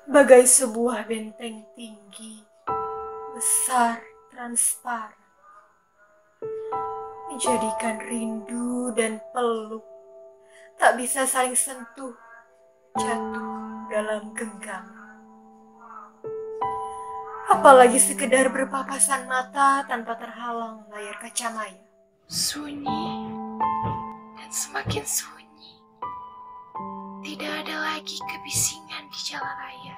bagai sebuah benteng tinggi, besar, transparan, menjadikan rindu dan peluk tak bisa saling sentuh, jatuh dalam genggaman. Apalagi sekedar berpapasan mata tanpa terhalang layar kacamaya. Sunyi dan semakin sunyi. Tidak ada lagi kebisingan di jalan raya.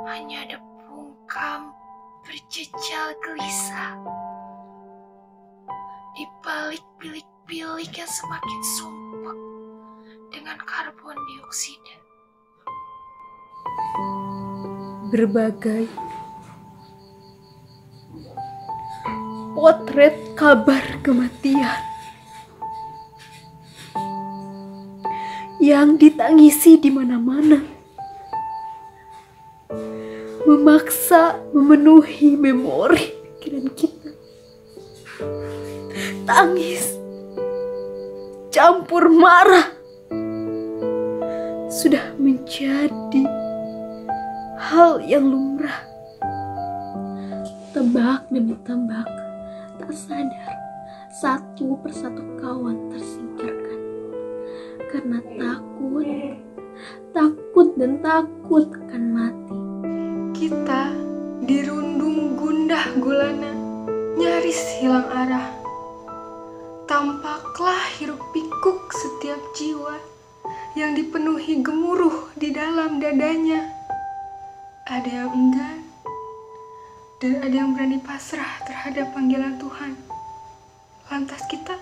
Hanya ada bungkam berjejal gelisah. Di balik bilik-bilik yang semakin sumpek dengan karbon dioksida. Berbagai potret kabar kematian yang ditangisi di mana-mana, memaksa memenuhi memori pikiran kita. Tangis campur marah sudah menjadi hal yang lumrah. Tebak demi tebak, tak sadar satu persatu kawan tersingkirkan karena takut dan takut akan mati. Kita dirundung gundah gulana, nyaris hilang arah. Tampaklah hiruk pikuk setiap jiwa yang dipenuhi gemuruh di dalam dadanya. Ada yang enggan, dan ada yang berani pasrah terhadap panggilan Tuhan. Lantas kita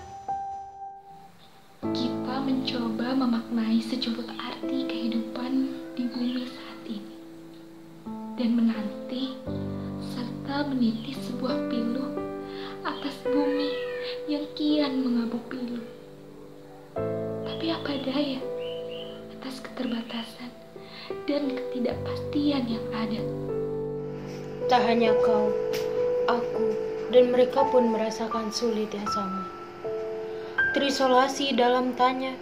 mencoba memaknai sejumput arti kehidupan di bumi saat ini. Dan menanti serta meniti sebuah pilu atas bumi yang kian mengabu pilu. Tapi apa daya atas keterbatasan dan ketidakpastian yang ada. Tak hanya kau, aku, dan mereka pun merasakan sulit yang sama. Terisolasi dalam tanya,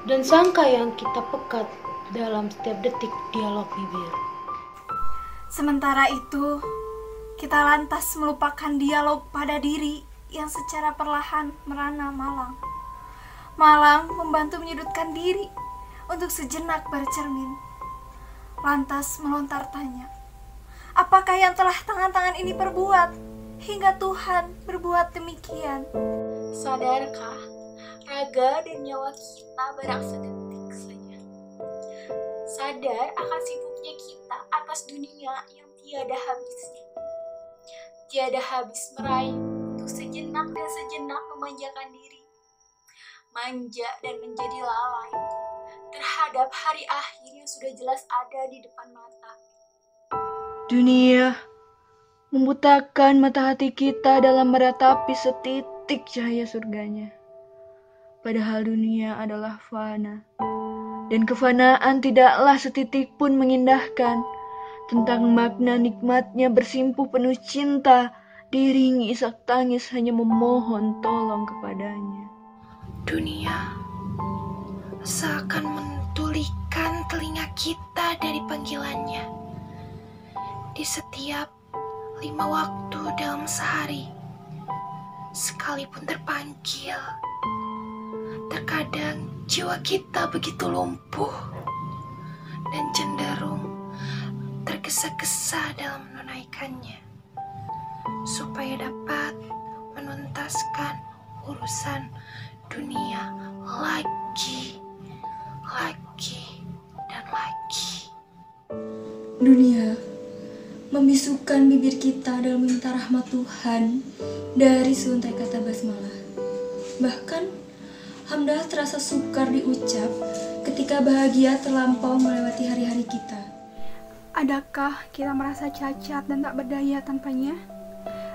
dan sangka yang kita pekat dalam setiap detik dialog bibir. Sementara itu, kita lantas melupakan dialog pada diri yang secara perlahan merana malang. Malang membantu menyudutkan diri untuk sejenak bercermin. Lantas melontar tanya, apakah yang telah tangan-tangan ini perbuat hingga Tuhan berbuat demikian? Sadarkah raga dan nyawa kita barang sedetik saja? Sadar akan sibuknya kita atas dunia yang tiada habisnya. Tiada habis meraih untuk sejenak dan sejenak memanjakan diri. Manja dan menjadi lalai terhadap hari akhir yang sudah jelas ada di depan mata. dunia membutakan mata hati kita dalam meratapi setitik cahaya surganya. Padahal dunia adalah fana, dan kefanaan tidaklah setitik pun mengindahkan. Tentang makna nikmatnya bersimpuh penuh cinta, diiringi isak tangis hanya memohon tolong kepadanya. Dunia seakan mentulikan telinga kita dari panggilannya. Di setiap 5 waktu dalam sehari, sekalipun terpanggil, terkadang jiwa kita begitu lumpuh dan cenderung tergesa-gesa dalam menunaikannya, supaya dapat menuntaskan urusan dunia lagi, dan lagi. Dunia membisukan bibir kita dalam minta rahmat Tuhan dari seuntai kata basmalah. Bahkan hamdalah terasa sukar diucap ketika bahagia terlampau melewati hari-hari kita. Adakah kita merasa cacat dan tak berdaya tanpanya?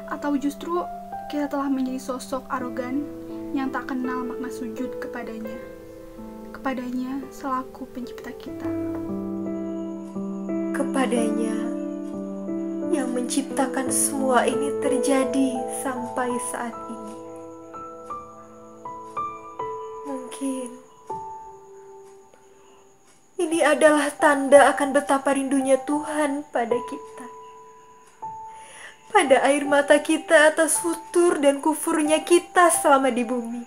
Atau justru kita telah menjadi sosok arogan yang tak kenal makna sujud kepadanya selaku pencipta kita. Kepadanya yang menciptakan semua ini terjadi sampai saat ini. Mungkin ini adalah tanda akan betapa rindunya Tuhan pada kita. Pada air mata kita atas futur dan kufurnya kita selama di bumi.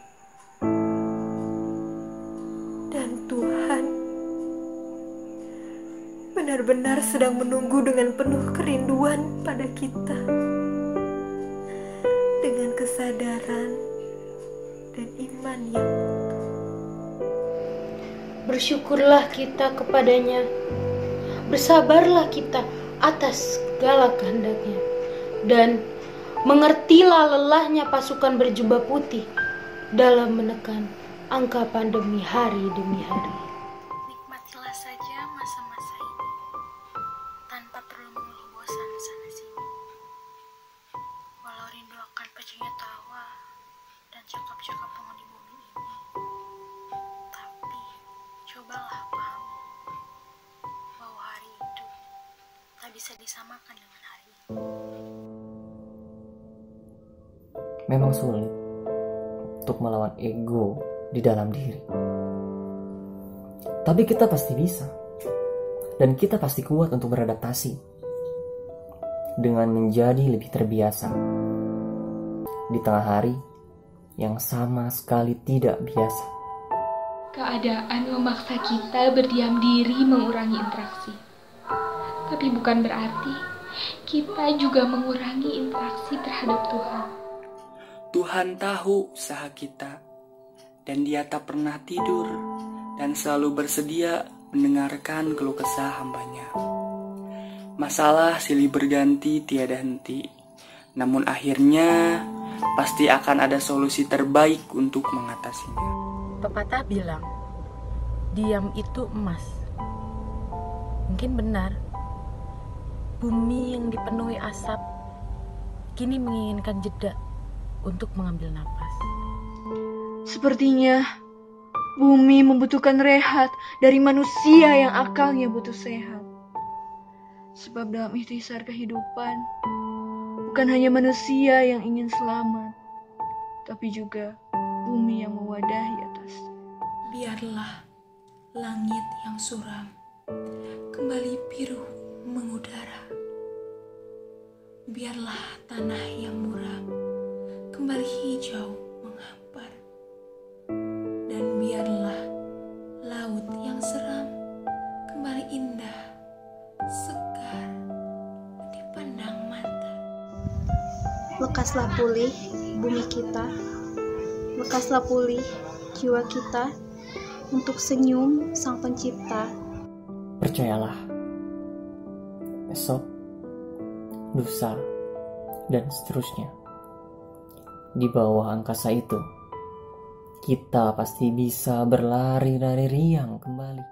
Dan Tuhan benar-benar sedang menunggu dengan penuh kerinduan pada kita. Dengan kesadaran dan iman yang utuh. Bersyukurlah kita kepadanya, bersabarlah kita atas segala kehendaknya, dan mengertilah lelahnya pasukan berjubah putih dalam menekan angka pandemi hari demi hari. Nikmatilah saja masa-masa ini, tanpa perlu mengeluh bosan sana-sini. Walau rindu akan pecahnya tawa dan cakap-cakap penghuni bumi ini, tapi cobalah pahami bahwa hari itu tak bisa disamakan dengan hari ini. Memang sulit untuk melawan ego di dalam diri. Tapi kita pasti bisa. Dan kita pasti kuat untuk beradaptasi dengan menjadi lebih terbiasa di tengah hari yang sama sekali tidak biasa. Keadaan memaksa kita berdiam diri mengurangi interaksi. Tapi bukan berarti kita juga mengurangi interaksi terhadap Tuhan. Tuhan tahu usaha kita, dan Dia tak pernah tidur dan selalu bersedia mendengarkan keluh kesah hambanya. Masalah silih berganti tiada henti, namun akhirnya pasti akan ada solusi terbaik untuk mengatasinya. Pepatah bilang, diam itu emas. Mungkin benar, bumi yang dipenuhi asap kini menginginkan jeda untuk mengambil napas. Sepertinya bumi membutuhkan rehat dari manusia yang akalnya butuh sehat. Sebab dalam ikhtisar kehidupan, bukan hanya manusia yang ingin selamat, tapi juga bumi yang mewadahi atasnya. Biarlah langit yang suram kembali biru mengudara. Biarlah tanah yang muram kembali hijau menghampar. Dan biarlah laut yang seram kembali indah, segar dipandang mata. Lekaslah pulih bumi kita, lekaslah pulih jiwa kita untuk senyum Sang Pencipta. Percayalah, esok, lusa, dan seterusnya, di bawah angkasa itu, kita pasti bisa berlari-lari riang kembali.